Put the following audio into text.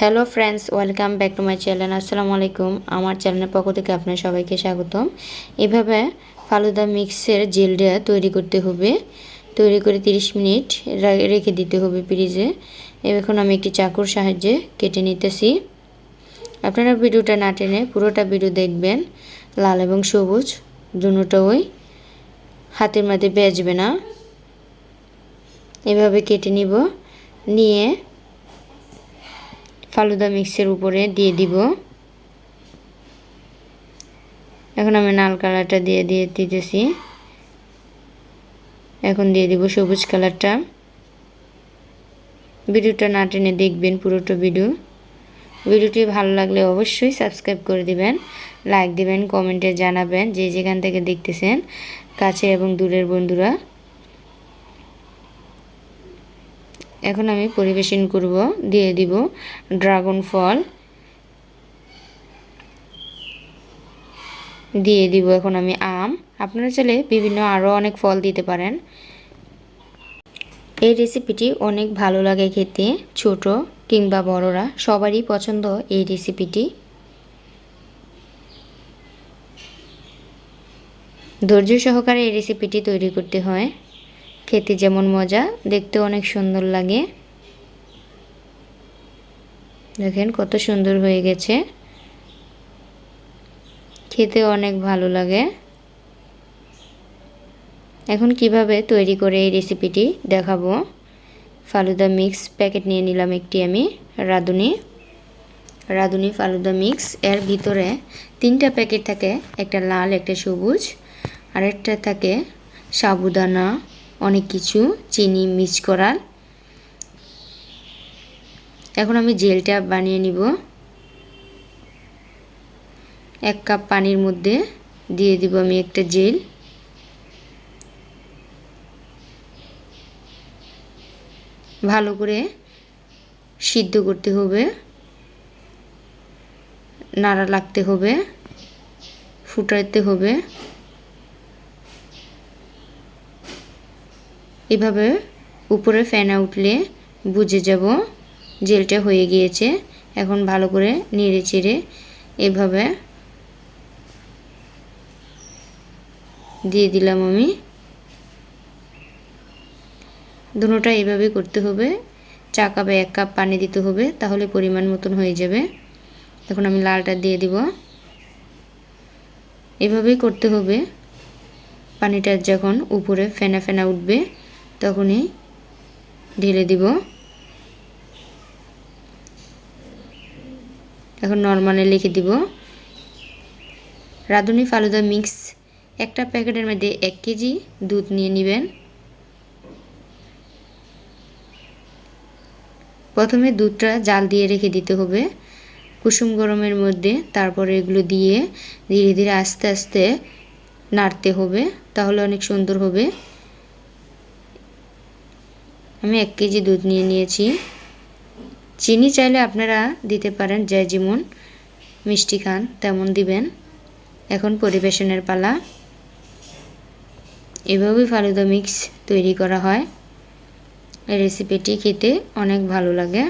Hello friends, welcome back to my channel. আসসালামু আলাইকুম। আমার চ্যানেলের পক্ষ থেকে আপনার সবাইকে স্বাগতম। এভাবে ফালুদা মিক্সের জেলটা তৈরি করতে হবে। তৈরি করে 30 মিনিট রেখে দিতে হবে ফ্রিজে। এখন আমি একটি চাকুর সাহায্যে কেটে নিতেছি। আপনারা ভিডিওটা না টেনে পুরোটা ভিডিও দেখবেন। লাল এবং সবুজ দুটোই হাতের মধ্যে বেজবে না। এভাবে কেটে নিব, নিয়ে ফালুদা মিক্সের উপরে দিয়ে দিব। এখন আমি লাল কালারটা দিয়ে দিতেছি। এখন দিয়ে দিব সবুজ কালারটা। ভিডিওটা না টেনে দেখবেন পুরোটা ভিডিওটি ভালো লাগলে অবশ্যই সাবস্ক্রাইব করে দিবেন, লাইক দিবেন, কমেন্টে জানাবেন যে যেখান থেকে দেখতেছেন, কাছে এবং দূরের বন্ধুরা। এখন আমি পরিবেশন করব, দিয়ে দিব ড্রাগন ফল, দিয়ে দিব এখন আমি আম। আপনারা চাইলে বিভিন্ন আরও অনেক ফল দিতে পারেন। এই রেসিপিটি অনেক ভালো লাগে খেতে, ছোট কিংবা বড়রা সবারই পছন্দ এই রেসিপিটি। ধৈর্য সহকারে এই রেসিপিটি তৈরি করতে হয়। খেতে যেমন মজা, দেখতে অনেক সুন্দর লাগে। দেখেন কত সুন্দর হয়ে গেছে, খেতে অনেক ভালো লাগে। এখন কিভাবে তৈরি করে এই রেসিপিটি দেখাবো। ফালুদা মিক্স প্যাকেট নিয়ে নিলাম একটি আমি, রাঁধুনি ফালুদা মিক্স। এর ভিতরে 3টা প্যাকেট থাকে, একটা লাল, একটা সবুজ, আর একটা থাকে সাবুদানা, অনেক কিছু চিনি মিক্স করার। এখন আমি জেলটা বানিয়ে নিব। 1 কাপ পানির মধ্যে দিয়ে দিব আমি একটা জেল। ভালো করে সিদ্ধ করতে হবে, নাড়া লাগতে হবে, ফুটাতে হবে। এভাবে উপরে ফেনা উঠলে বুঝে যাব জেলটা হয়ে গিয়েছে। এখন ভালো করে নেড়ে চেড়ে এভাবে দিয়ে দিলাম আমি। দুটোটা এইভাবে করতে হবে। 4 কাপে 1 কাপ পানি দিতে হবে, তাহলে পরিমাণ মতন হয়ে যাবে। এখন আমি লালটা দিয়ে দিব। এভাবেই করতে হবে। পানিটা যখন উপরে ফেনা ফেনা উঠবে তখনই ঢেলে দিব। এখন নরমালে লিখে দিব। রাঁধুনি ফালুদা মিক্স একটা প্যাকেটের মধ্যে 1 কেজি দুধ নিয়ে নেবেন। প্রথমে দুধটা জাল দিয়ে রেখে দিতে হবে কুসুম গরমের মধ্যে। তারপরে এগুলো দিয়ে ধীরে ধীরে আস্তে আস্তে নাড়তে হবে, তাহলে অনেক সুন্দর হবে। আমি 1 কেজি দুধ নিয়ে নিয়েছি। চিনি চাইলে আপনারা দিতে পারেন, যে যেমন মিষ্টি খান তেমন দিবেন। এখন পরিবেশনের পালা। এভাবেই ফালুদা মিক্স তৈরি করা হয়। এই রেসিপিটি খেতে অনেক ভালো লাগে।